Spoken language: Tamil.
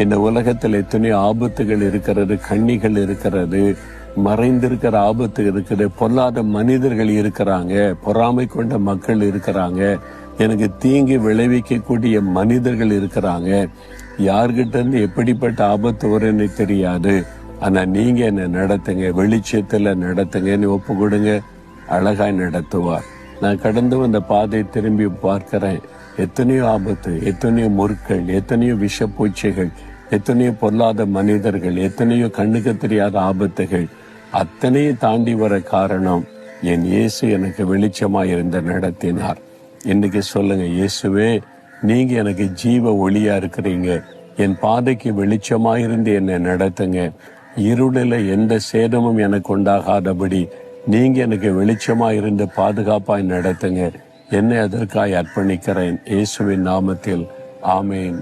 இந்த உலகத்தில் எத்தனையோ ஆபத்துகள் இருக்கிறது, கண்ணிகள் இருக்கிறது, மறைந்திருக்கிற ஆபத்து இருக்குது, பொல்லாத மனிதர்கள் இருக்கிறாங்க, பொறாமை கொண்ட மக்கள் இருக்கிறாங்க, எனக்கு தீங்கு விளைவிக்கக்கூடிய மனிதர்கள் இருக்கிறாங்க. யார்கிட்ட இருந்து எப்படிப்பட்ட ஆபத்து வரும்னு தெரியாது. ஆனா நீங்க என்ன நடத்துங்க, வெளிச்சத்துல நடத்துங்கன்னு ஒப்பு கொடுங்க, அழகாய் நடத்துவார். நான் கடந்து வந்த பாதை திரும்பி பார்க்கிறேன். எத்தனையோ ஆபத்து, எத்தனையோ முற்கள், எத்தனையோ விஷப்பூச்சிகள், எத்தனையோ பொல்லாத மனிதர்கள், எத்தனையோ கண்ணுக்கு தெரியாத ஆபத்துகள், அத்தனையும் தாண்டி வர காரணம் என் இயேசு எனக்கு வெளிச்சமாய் இருந்து நடத்தினார். இன்னைக்கு சொல்லுங்க, இயேசுவே நீங்க எனக்கு ஜீவ ஒளியா இருக்கிறீங்க, என் பாதைக்கு வெளிச்சமாயிருந்து என்னை நடத்துங்க, இருளில எந்த சேதமும் எனக்கு உண்டாகாதபடி நீங்க எனக்கு வெளிச்சமாயிருந்து பாதுகாப்பாய் நடத்துங்க. என்னை அதற்காய் அர்ப்பணிக்கிறேன். இயேசுவின் நாமத்தில் ஆமேன்.